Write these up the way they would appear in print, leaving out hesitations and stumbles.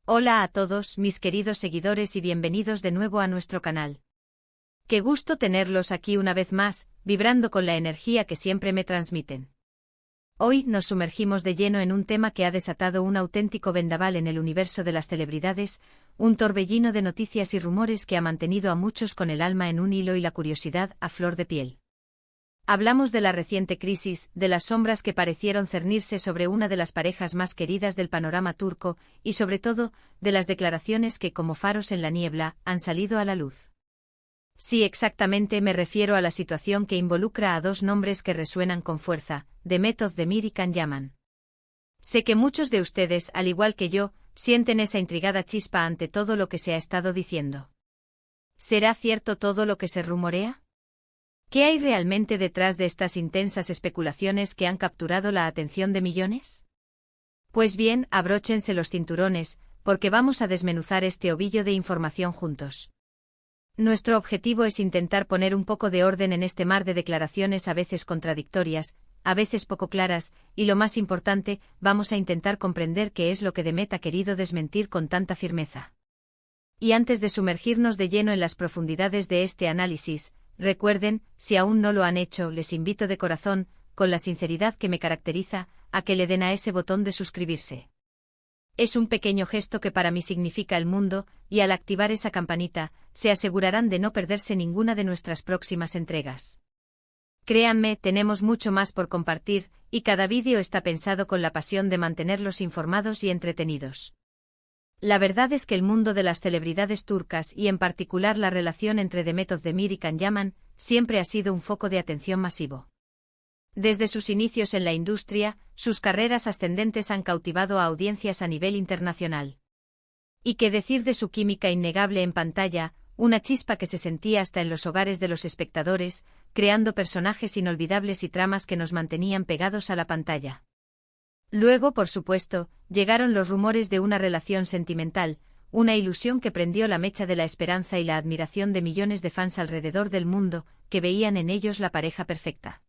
Hola a todos, mis queridos seguidores y bienvenidos de nuevo a nuestro canal. Qué gusto tenerlos aquí una vez más, vibrando con la energía que siempre me transmiten. Hoy nos sumergimos de lleno en un tema que ha desatado un auténtico vendaval en el universo de las celebridades, un torbellino de noticias y rumores que ha mantenido a muchos con el alma en un hilo y la curiosidad a flor de piel. Hablamos de la reciente crisis, de las sombras que parecieron cernirse sobre una de las parejas más queridas del panorama turco, y sobre todo, de las declaraciones que, como faros en la niebla, han salido a la luz. Sí, exactamente me refiero a la situación que involucra a dos nombres que resuenan con fuerza, Demet Özdemir y Can Yaman. Sé que muchos de ustedes, al igual que yo, sienten esa intrigada chispa ante todo lo que se ha estado diciendo. ¿Será cierto todo lo que se rumorea? ¿Qué hay realmente detrás de estas intensas especulaciones que han capturado la atención de millones? Pues bien, abróchense los cinturones, porque vamos a desmenuzar este ovillo de información juntos. Nuestro objetivo es intentar poner un poco de orden en este mar de declaraciones a veces contradictorias, a veces poco claras, y lo más importante, vamos a intentar comprender qué es lo que Demet ha querido desmentir con tanta firmeza. Y antes de sumergirnos de lleno en las profundidades de este análisis, recuerden, si aún no lo han hecho, les invito de corazón, con la sinceridad que me caracteriza, a que le den a ese botón de suscribirse. Es un pequeño gesto que para mí significa el mundo, y al activar esa campanita, se asegurarán de no perderse ninguna de nuestras próximas entregas. Créanme, tenemos mucho más por compartir, y cada vídeo está pensado con la pasión de mantenerlos informados y entretenidos. La verdad es que el mundo de las celebridades turcas y en particular la relación entre Demet Özdemir y Can Yaman siempre ha sido un foco de atención masivo. Desde sus inicios en la industria, sus carreras ascendentes han cautivado a audiencias a nivel internacional. Y qué decir de su química innegable en pantalla, una chispa que se sentía hasta en los hogares de los espectadores, creando personajes inolvidables y tramas que nos mantenían pegados a la pantalla. Luego, por supuesto, llegaron los rumores de una relación sentimental, una ilusión que prendió la mecha de la esperanza y la admiración de millones de fans alrededor del mundo, que veían en ellos la pareja perfecta.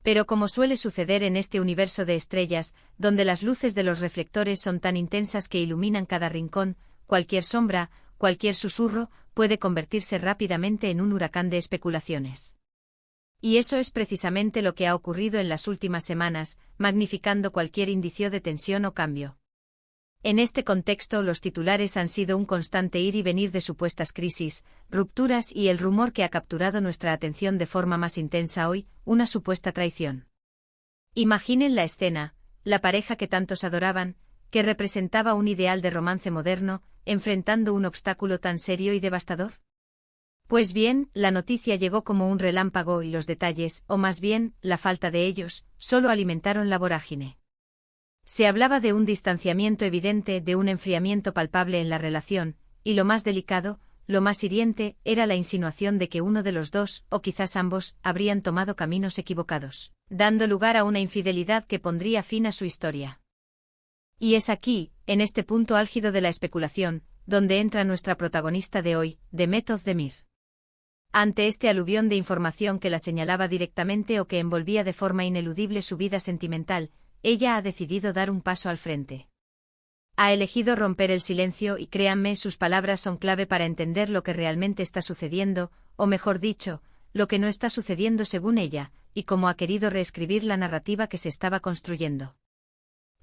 Pero como suele suceder en este universo de estrellas, donde las luces de los reflectores son tan intensas que iluminan cada rincón, cualquier sombra, cualquier susurro, puede convertirse rápidamente en un huracán de especulaciones. Y eso es precisamente lo que ha ocurrido en las últimas semanas, magnificando cualquier indicio de tensión o cambio. En este contexto, los titulares han sido un constante ir y venir de supuestas crisis, rupturas y el rumor que ha capturado nuestra atención de forma más intensa hoy, una supuesta traición. Imaginen la escena, la pareja que tantos adoraban, que representaba un ideal de romance moderno, enfrentando un obstáculo tan serio y devastador. Pues bien, la noticia llegó como un relámpago y los detalles, o más bien, la falta de ellos, solo alimentaron la vorágine. Se hablaba de un distanciamiento evidente, de un enfriamiento palpable en la relación, y lo más delicado, lo más hiriente, era la insinuación de que uno de los dos, o quizás ambos, habrían tomado caminos equivocados, dando lugar a una infidelidad que pondría fin a su historia. Y es aquí, en este punto álgido de la especulación, donde entra nuestra protagonista de hoy, Demet Özdemir. Ante este aluvión de información que la señalaba directamente o que envolvía de forma ineludible su vida sentimental, ella ha decidido dar un paso al frente. Ha elegido romper el silencio y créanme, sus palabras son clave para entender lo que realmente está sucediendo, o mejor dicho, lo que no está sucediendo según ella, y cómo ha querido reescribir la narrativa que se estaba construyendo.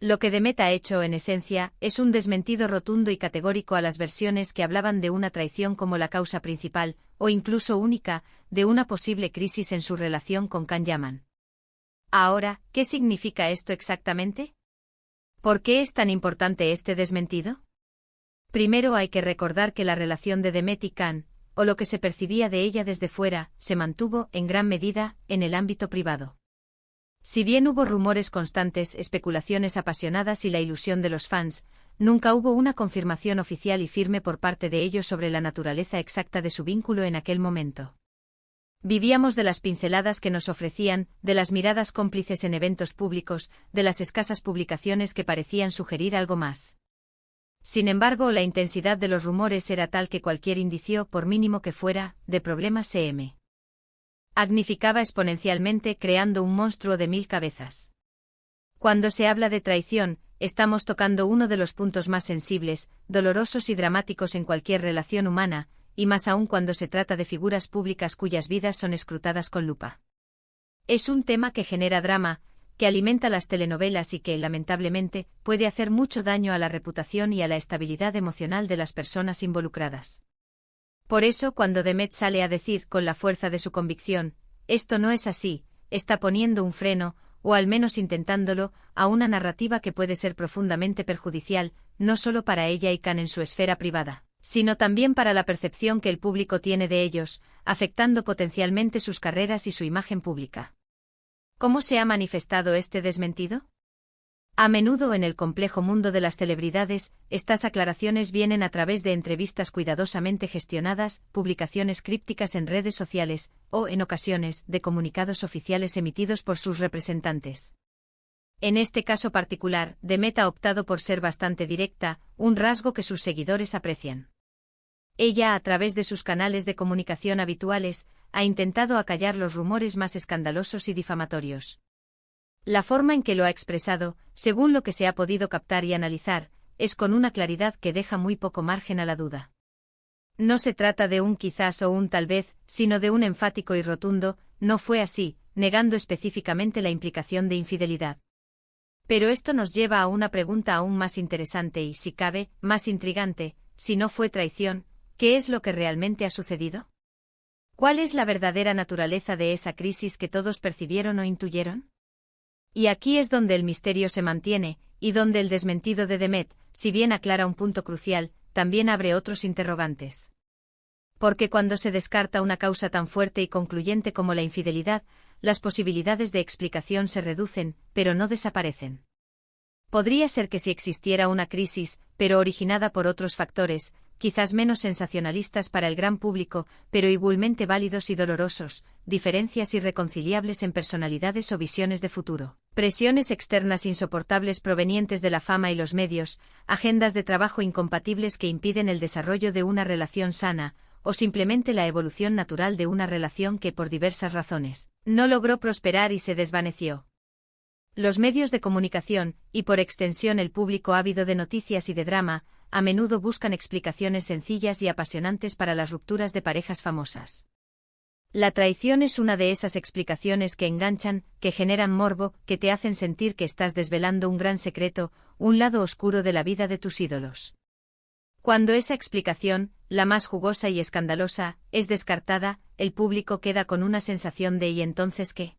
Lo que Demet ha hecho, en esencia, es un desmentido rotundo y categórico a las versiones que hablaban de una traición como la causa principal, o incluso única, de una posible crisis en su relación con Can Yaman. Ahora, ¿qué significa esto exactamente? ¿Por qué es tan importante este desmentido? Primero hay que recordar que la relación de Demet y Can, o lo que se percibía de ella desde fuera, se mantuvo, en gran medida, en el ámbito privado. Si bien hubo rumores constantes, especulaciones apasionadas y la ilusión de los fans, nunca hubo una confirmación oficial y firme por parte de ellos sobre la naturaleza exacta de su vínculo en aquel momento. Vivíamos de las pinceladas que nos ofrecían, de las miradas cómplices en eventos públicos, de las escasas publicaciones que parecían sugerir algo más. Sin embargo, la intensidad de los rumores era tal que cualquier indicio, por mínimo que fuera, de problemas se magnificaba exponencialmente, creando un monstruo de 1000 cabezas. Cuando se habla de traición, estamos tocando uno de los puntos más sensibles, dolorosos y dramáticos en cualquier relación humana, y más aún cuando se trata de figuras públicas cuyas vidas son escrutadas con lupa. Es un tema que genera drama, que alimenta las telenovelas y que, lamentablemente, puede hacer mucho daño a la reputación y a la estabilidad emocional de las personas involucradas. Por eso, cuando Demet sale a decir, con la fuerza de su convicción, esto no es así, está poniendo un freno, o al menos intentándolo, a una narrativa que puede ser profundamente perjudicial, no solo para ella y Khan en su esfera privada, sino también para la percepción que el público tiene de ellos, afectando potencialmente sus carreras y su imagen pública. ¿Cómo se ha manifestado este desmentido? A menudo en el complejo mundo de las celebridades, estas aclaraciones vienen a través de entrevistas cuidadosamente gestionadas, publicaciones crípticas en redes sociales, o, en ocasiones, de comunicados oficiales emitidos por sus representantes. En este caso particular, Demet ha optado por ser bastante directa, un rasgo que sus seguidores aprecian. Ella, a través de sus canales de comunicación habituales, ha intentado acallar los rumores más escandalosos y difamatorios. La forma en que lo ha expresado, según lo que se ha podido captar y analizar, es con una claridad que deja muy poco margen a la duda. No se trata de un quizás o un tal vez, sino de un enfático y rotundo, no fue así, negando específicamente la implicación de infidelidad. Pero esto nos lleva a una pregunta aún más interesante y, si cabe, más intrigante: si no fue traición, ¿qué es lo que realmente ha sucedido? ¿Cuál es la verdadera naturaleza de esa crisis que todos percibieron o intuyeron? Y aquí es donde el misterio se mantiene, y donde el desmentido de Demet, si bien aclara un punto crucial, también abre otros interrogantes. Porque cuando se descarta una causa tan fuerte y concluyente como la infidelidad, las posibilidades de explicación se reducen, pero no desaparecen. Podría ser que si existiera una crisis, pero originada por otros factores, quizás menos sensacionalistas para el gran público, pero igualmente válidos y dolorosos, diferencias irreconciliables en personalidades o visiones de futuro, presiones externas insoportables provenientes de la fama y los medios, agendas de trabajo incompatibles que impiden el desarrollo de una relación sana, o simplemente la evolución natural de una relación que, por diversas razones, no logró prosperar y se desvaneció. Los medios de comunicación, y por extensión el público ávido de noticias y de drama, a menudo buscan explicaciones sencillas y apasionantes para las rupturas de parejas famosas. La traición es una de esas explicaciones que enganchan, que generan morbo, que te hacen sentir que estás desvelando un gran secreto, un lado oscuro de la vida de tus ídolos. Cuando esa explicación, la más jugosa y escandalosa, es descartada, el público queda con una sensación de ¿y entonces qué?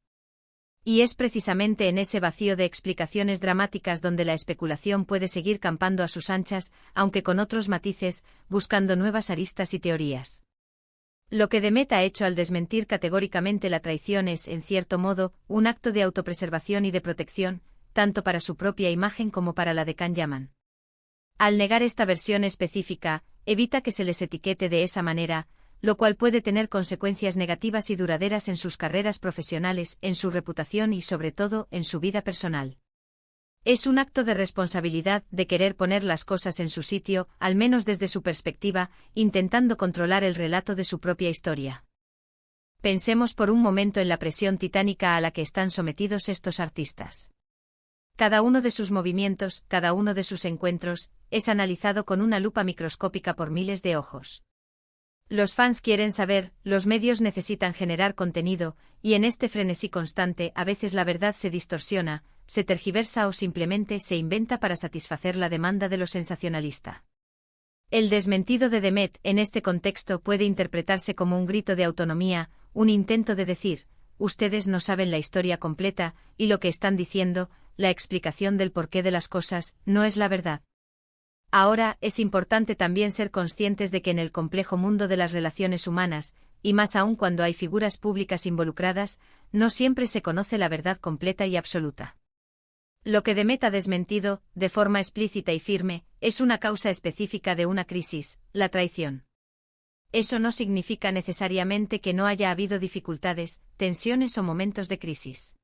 Y es precisamente en ese vacío de explicaciones dramáticas donde la especulación puede seguir campando a sus anchas, aunque con otros matices, buscando nuevas aristas y teorías. Lo que Demet ha hecho al desmentir categóricamente la traición es, en cierto modo, un acto de autopreservación y de protección, tanto para su propia imagen como para la de Can Yaman. Al negar esta versión específica, evita que se les etiquete de esa manera, lo cual puede tener consecuencias negativas y duraderas en sus carreras profesionales, en su reputación y, sobre todo, en su vida personal. Es un acto de responsabilidad, de querer poner las cosas en su sitio, al menos desde su perspectiva, intentando controlar el relato de su propia historia. Pensemos por un momento en la presión titánica a la que están sometidos estos artistas. Cada uno de sus movimientos, cada uno de sus encuentros, es analizado con una lupa microscópica por miles de ojos. Los fans quieren saber, los medios necesitan generar contenido, y en este frenesí constante a veces la verdad se distorsiona, se tergiversa o simplemente se inventa para satisfacer la demanda de lo sensacionalista. El desmentido de Demet en este contexto puede interpretarse como un grito de autonomía, un intento de decir, ustedes no saben la historia completa, y lo que están diciendo, la explicación del porqué de las cosas, no es la verdad. Ahora, es importante también ser conscientes de que en el complejo mundo de las relaciones humanas, y más aún cuando hay figuras públicas involucradas, no siempre se conoce la verdad completa y absoluta. Lo que Demet ha desmentido, de forma explícita y firme, es una causa específica de una crisis, la traición. Eso no significa necesariamente que no haya habido dificultades, tensiones o momentos de crisis.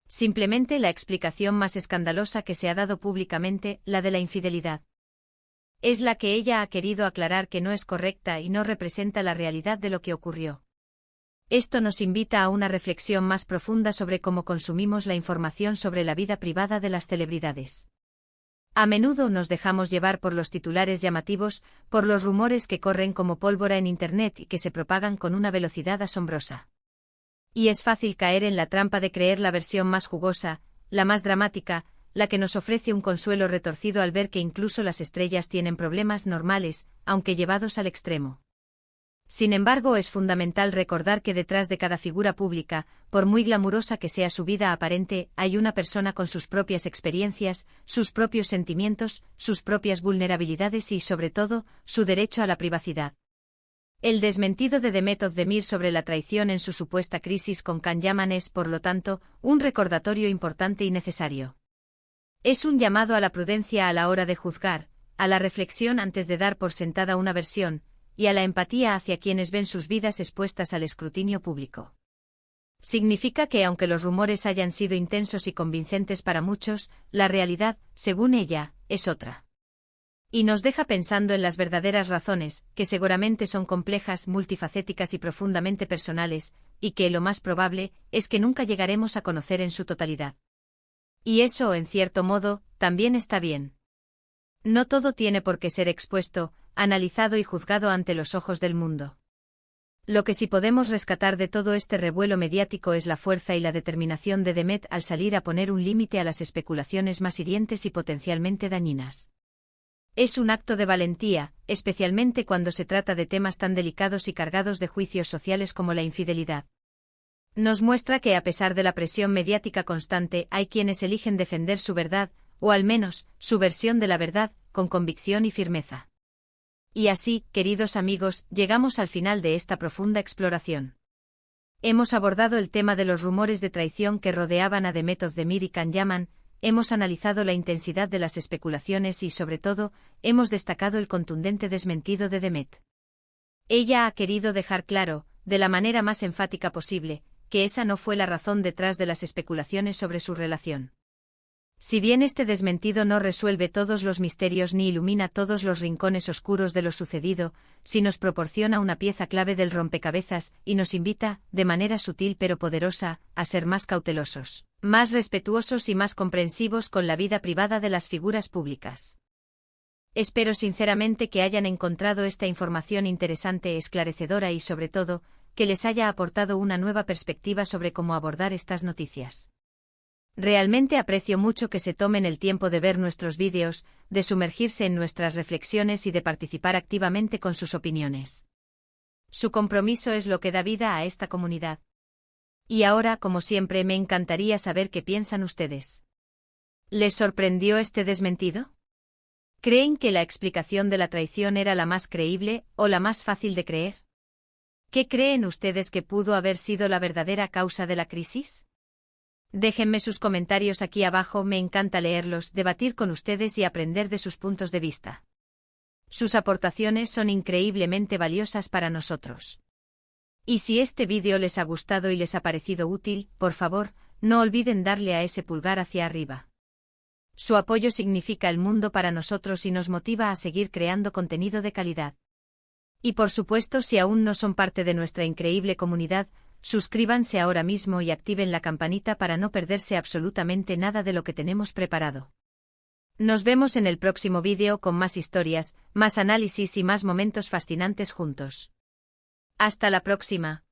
Simplemente la explicación más escandalosa que se ha dado públicamente, la de la infidelidad. Es la que ella ha querido aclarar que no es correcta y no representa la realidad de lo que ocurrió. Esto nos invita a una reflexión más profunda sobre cómo consumimos la información sobre la vida privada de las celebridades. A menudo nos dejamos llevar por los titulares llamativos, por los rumores que corren como pólvora en Internet y que se propagan con una velocidad asombrosa. Y es fácil caer en la trampa de creer la versión más jugosa, la más dramática, la que nos ofrece un consuelo retorcido al ver que incluso las estrellas tienen problemas normales, aunque llevados al extremo. Sin embargo, es fundamental recordar que detrás de cada figura pública, por muy glamurosa que sea su vida aparente, hay una persona con sus propias experiencias, sus propios sentimientos, sus propias vulnerabilidades y, sobre todo, su derecho a la privacidad. El desmentido de Demet Özdemir sobre la traición en su supuesta crisis con Can Yaman es, por lo tanto, un recordatorio importante y necesario. Es un llamado a la prudencia a la hora de juzgar, a la reflexión antes de dar por sentada una versión, y a la empatía hacia quienes ven sus vidas expuestas al escrutinio público. Significa que aunque los rumores hayan sido intensos y convincentes para muchos, la realidad, según ella, es otra. Y nos deja pensando en las verdaderas razones, que seguramente son complejas, multifacéticas y profundamente personales, y que lo más probable es que nunca llegaremos a conocer en su totalidad. Y eso, en cierto modo, también está bien. No todo tiene por qué ser expuesto, analizado y juzgado ante los ojos del mundo. Lo que sí podemos rescatar de todo este revuelo mediático es la fuerza y la determinación de Demet al salir a poner un límite a las especulaciones más hirientes y potencialmente dañinas. Es un acto de valentía, especialmente cuando se trata de temas tan delicados y cargados de juicios sociales como la infidelidad. Nos muestra que a pesar de la presión mediática constante hay quienes eligen defender su verdad, o al menos, su versión de la verdad, con convicción y firmeza. Y así, queridos amigos, llegamos al final de esta profunda exploración. Hemos abordado el tema de los rumores de traición que rodeaban a Demet Özdemir y Can Yaman, hemos analizado la intensidad de las especulaciones y, sobre todo, hemos destacado el contundente desmentido de Demet. Ella ha querido dejar claro, de la manera más enfática posible, que esa no fue la razón detrás de las especulaciones sobre su relación. Si bien este desmentido no resuelve todos los misterios ni ilumina todos los rincones oscuros de lo sucedido, sí nos proporciona una pieza clave del rompecabezas y nos invita, de manera sutil pero poderosa, a ser más cautelosos, más respetuosos y más comprensivos con la vida privada de las figuras públicas. Espero sinceramente que hayan encontrado esta información interesante, esclarecedora y, sobre todo, que les haya aportado una nueva perspectiva sobre cómo abordar estas noticias. Realmente aprecio mucho que se tomen el tiempo de ver nuestros vídeos, de sumergirse en nuestras reflexiones y de participar activamente con sus opiniones. Su compromiso es lo que da vida a esta comunidad. Y ahora, como siempre, me encantaría saber qué piensan ustedes. ¿Les sorprendió este desmentido? ¿Creen que la explicación de la traición era la más creíble o la más fácil de creer? ¿Qué creen ustedes que pudo haber sido la verdadera causa de la crisis? Déjenme sus comentarios aquí abajo, me encanta leerlos, debatir con ustedes y aprender de sus puntos de vista. Sus aportaciones son increíblemente valiosas para nosotros. Y si este vídeo les ha gustado y les ha parecido útil, por favor, no olviden darle a ese pulgar hacia arriba. Su apoyo significa el mundo para nosotros y nos motiva a seguir creando contenido de calidad. Y por supuesto, si aún no son parte de nuestra increíble comunidad, suscríbanse ahora mismo y activen la campanita para no perderse absolutamente nada de lo que tenemos preparado. Nos vemos en el próximo vídeo con más historias, más análisis y más momentos fascinantes juntos. Hasta la próxima.